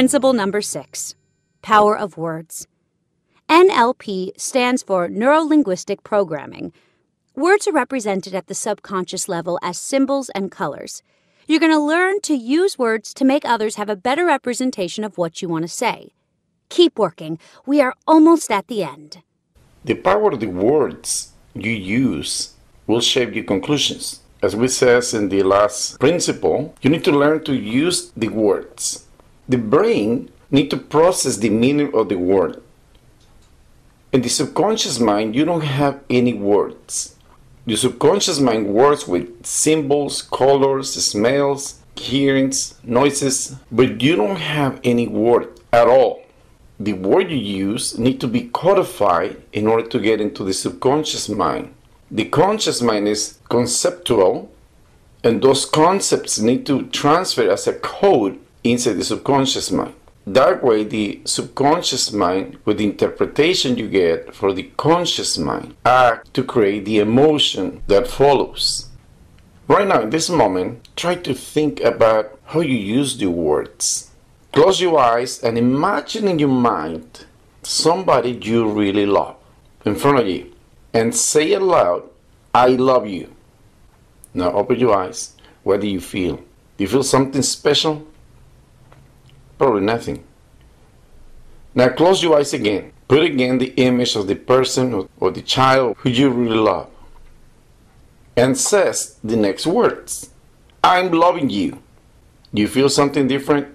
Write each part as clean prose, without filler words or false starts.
Principle number 6, Power of Words. NLP stands for Neuro-Linguistic Programming. Words are represented at the subconscious level as symbols and colors. You're going to learn to use words to make others have a better representation of what you want to say. Keep working. We are almost at the end. The power of the words you use will shape your conclusions. As we said in the last principle, you need to learn to use the words. The brain needs to process the meaning of the word. In the subconscious mind, you don't have any words. The subconscious mind works with symbols, colors, smells, hearings, noises, but you don't have any word at all. The word you use need to be codified in order to get into the subconscious mind. The conscious mind is conceptual, and those concepts need to transfer as a code inside the subconscious mind. That way, the subconscious mind, with the interpretation you get for the conscious mind, act to create the emotion that follows. Right now, in this moment, try to think about how you use the words. Close your eyes and imagine in your mind somebody you really love in front of you and say aloud, "I love you." Now open your eyes. What do you feel? Do you feel something special? Probably nothing. Now close your eyes again. Put again the image of the person or the child who you really love. And says the next words. "I'm loving you." Do you feel something different?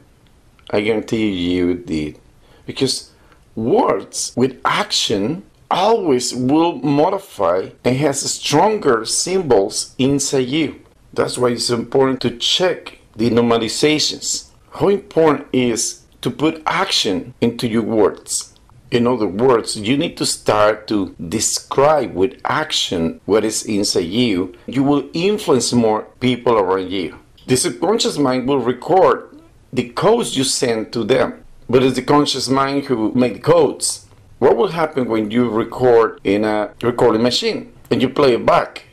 I guarantee you did. Because words with action always will modify and has stronger symbols inside you. That's why it's important to check the normalizations. How important is to put action into your words. In other words, you need to start to describe with action what is inside you. You will influence more people around you. The subconscious mind will record the codes you send to them, but it's the conscious mind who makes the codes. What will happen when you record in a recording machine and you play it back?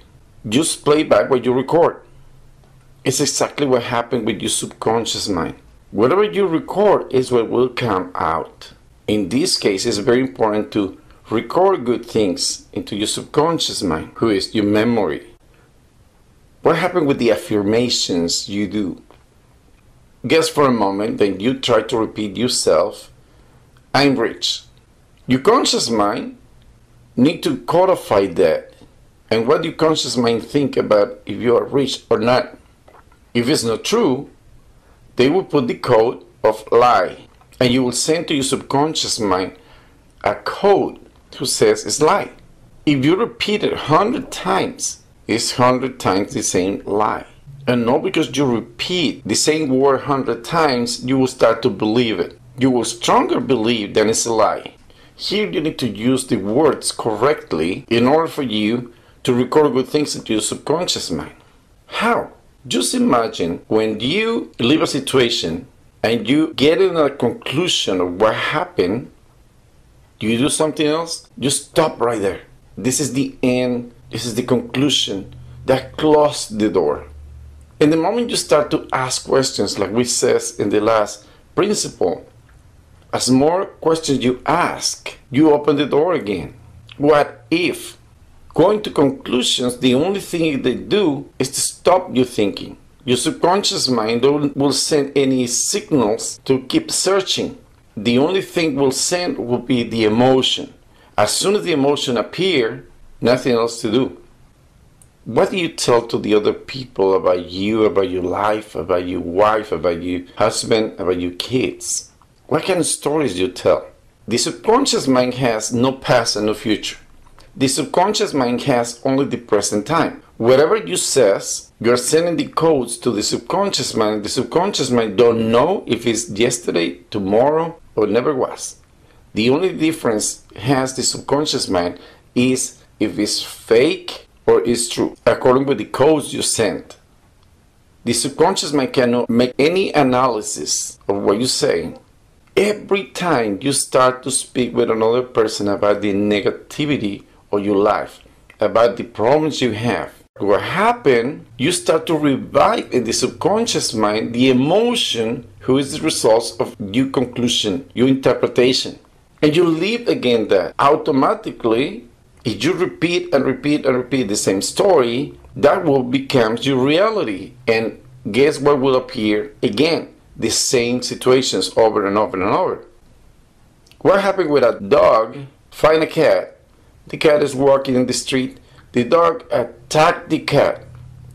Just play back what you record. It's exactly what happened with your subconscious mind. Whatever you record is what will come out. In this case, it's very important to record good things into your subconscious mind, who is your memory. What happened with the affirmations you do? Guess for a moment that you try to repeat yourself, "I'm rich." Your conscious mind need to codify that. And what do your conscious mind think about if you are rich or not? If it's not true, they will put the code of lie, and you will send to your subconscious mind a code who says it's lie. If you repeat it 100 times, it's 100 times the same lie. And not because you repeat the same word 100 times, you will start to believe it. You will stronger believe that it's a lie. Here you need to use the words correctly in order for you to record good things into your subconscious mind. How? Just imagine when you leave a situation and you get in a conclusion of what happened, do you do something else? Just stop right there. This is the end. This is the conclusion. That closed the door. And the moment you start to ask questions, like we said in the last principle, as more questions you ask, you open the door again. What if? Going to conclusions, the only thing they do is to stop you thinking. Your subconscious mind will send any signals to keep searching. The only thing will send will be the emotion. As soon as the emotion appears, nothing else to do. What do you tell to the other people about you, about your life, about your wife, about your husband, about your kids? What kind of stories do you tell? The subconscious mind has no past and no future. The subconscious mind has only the present time. Whatever you says, you're sending the codes to the subconscious mind. The subconscious mind don't know if it's yesterday, tomorrow, or never was. The only difference has the subconscious mind is if it's fake or it's true, according to the codes you send. The subconscious mind cannot make any analysis of what you're saying. Every time you start to speak with another person about the negativity of your life, about the problems you have, What happened, you start to revive in the subconscious mind the emotion who is the result of your conclusion, your interpretation. And you live again that. Automatically, if you repeat and repeat and repeat the same story, that will become your reality. And guess what will appear again? The same situations over and over and over. What happened with a dog? Find a cat. The cat is walking in the street. The dog attacked the cat.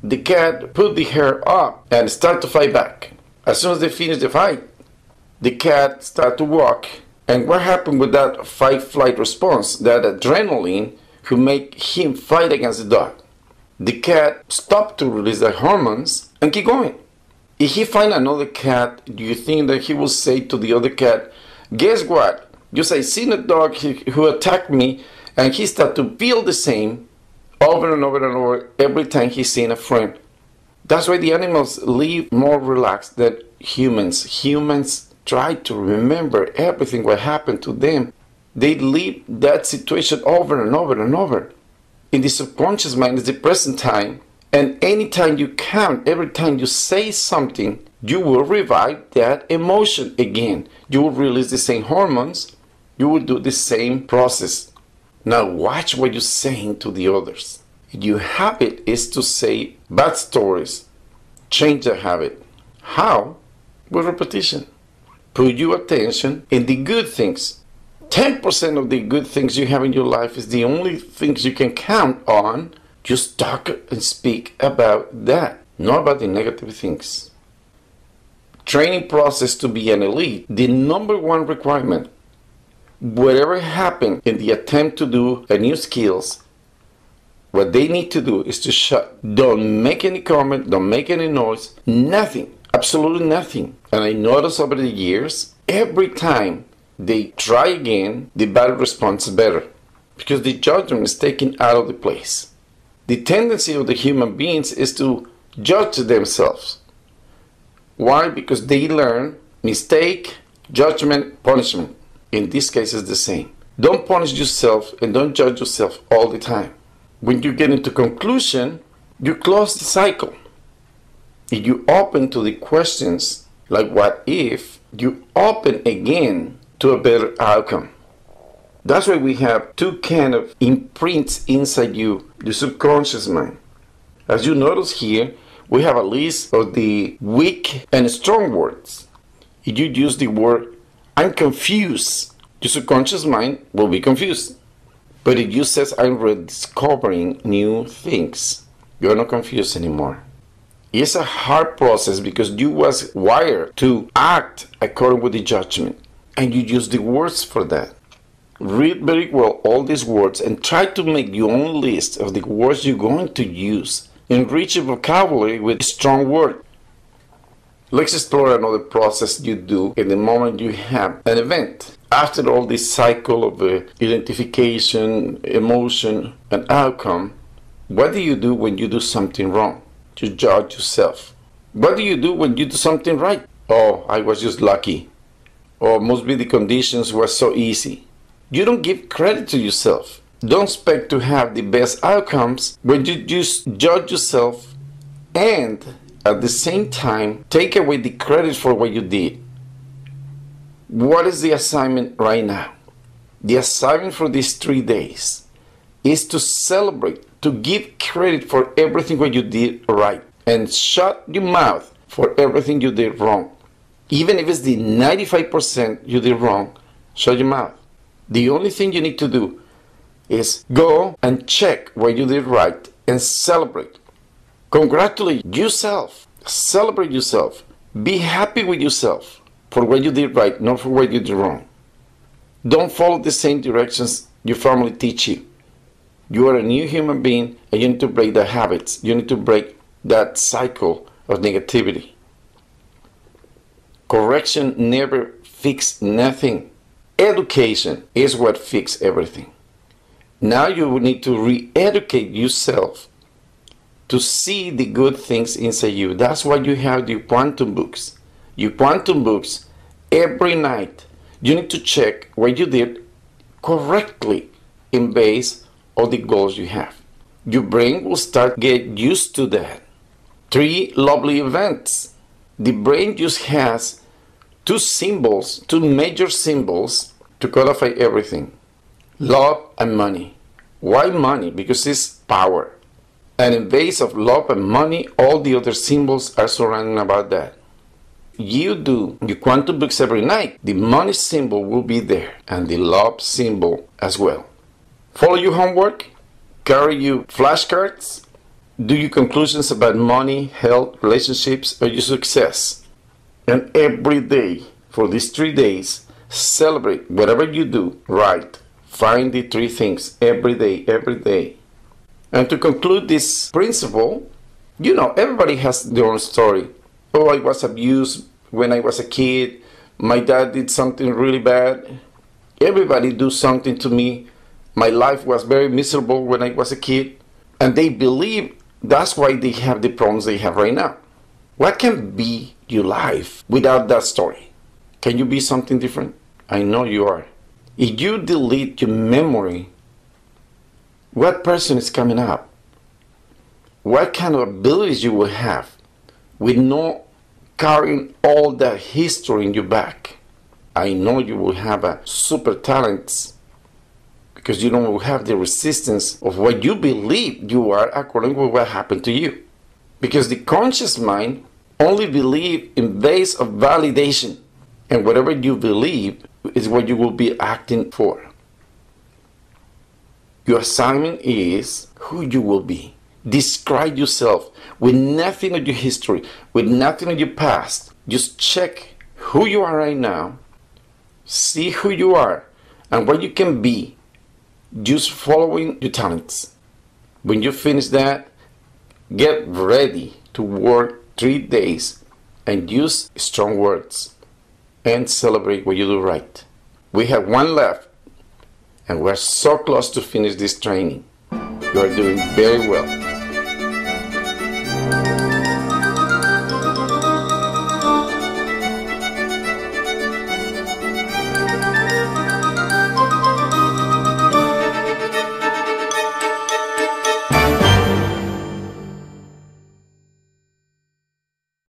The cat put the hair up and started to fight back. As soon as they finish the fight, the cat started to walk. And what happened with that fight-flight response, that adrenaline, who make him fight against the dog? The cat stopped to release the hormones and keep going. If he find another cat, do you think that he will say to the other cat, guess what? Just I seen a dog who attacked me, and he started to feel the same over and over and over every time he's seen a friend. That's why the animals live more relaxed than humans. Humans try to remember everything what happened to them. They live that situation over and over and over. In the subconscious mind is the present time, and anytime you count, every time you say something, you will revive that emotion again. You will release the same hormones. You will do the same process. Now watch what you're saying to the others. Your habit is to say bad stories. Change the habit. How? With repetition. Put your attention in the good things. 10% of the good things you have in your life is the only things you can count on. Just talk and speak about that, not about the negative things. Training process to be an elite, the number one requirement. Whatever happened in the attempt to do a new skills, what they need to do is to shut. Don't make any comment, don't make any noise, nothing, absolutely nothing. And I noticed over the years, every time they try again, the bad response is better because the judgment is taken out of the place. The tendency of the human beings is to judge themselves. Why? Because they learn mistake, judgment, punishment. In this case, it's the same. Don't punish yourself and don't judge yourself all the time. When you get into conclusion, you close the cycle. If you open to the questions like what if, you open again to a better outcome. That's why we have two kind of imprints inside you, the subconscious mind. As you notice here, we have a list of the weak and strong words. If you use the word I'm confused, your subconscious mind will be confused. But if you say I'm rediscovering new things, you're not confused anymore. It's a hard process because you was wired to act according with the judgment. And you use the words for that. Read very well all these words and try to make your own list of the words you're going to use. Enrich your vocabulary with strong words. Let's explore another process you do in the moment you have an event. After all this cycle of identification, emotion, and outcome, what do you do when you do something wrong? You judge yourself. What do you do when you do something right? Oh, I was just lucky. Or must be the conditions were so easy. You don't give credit to yourself. Don't expect to have the best outcomes when you just judge yourself and at the same time take away the credit for what you did. What is the assignment right now? The assignment for these 3 days is to celebrate, to give credit for everything what you did right and shut your mouth for everything you did wrong. Even if it's the 95% you did wrong, shut your mouth. The only thing you need to do is go and check what you did right and celebrate. Congratulate yourself. Celebrate yourself. Be happy with yourself for what you did right, not for what you did wrong. Don't follow the same directions your family teach you. You are a new human being and you need to break the habits. You need to break that cycle of negativity. Correction never fixes nothing. Education is what fixes everything. Now you will need to re-educate yourself to see the good things inside you. That's why you have your quantum books. Your quantum books, every night, you need to check what you did correctly in base of the goals you have. Your brain will start get used to that. 3 lovely events. The brain just has 2 symbols, 2 major symbols to codify everything. Love and money. Why money? Because it's power. And in base of love and money, all the other symbols are surrounding about that. You do your quantum books every night, the money symbol will be there, and the love symbol as well. Follow your homework, carry your flashcards, do your conclusions about money, health, relationships, or your success. And every day, for these 3 days, celebrate whatever you do right. Find the 3 things every day, every day. And to conclude this principle, you know, everybody has their own story. Oh, I was abused when I was a kid. My dad did something really bad. Everybody do something to me. My life was very miserable when I was a kid. And they believe that's why they have the problems they have right now. What can be your life without that story? Can you be something different? I know you are. If you delete your memory, what person is coming up? What kind of abilities you will have with no carrying all that history in your back? I know you will have a super talents because you don't have the resistance of what you believe you are according to what happened to you. Because the conscious mind only believes in base of validation, and whatever you believe is what you will be acting for. Your assignment is who you will be. Describe yourself with nothing of your history, with nothing of your past. Just check who you are right now, see who you are, and what you can be, just following your talents. When you finish that, get ready to work 3 days and use strong words and celebrate what you do right. We have 1 left. And we're so close to finish this training. You are doing very well.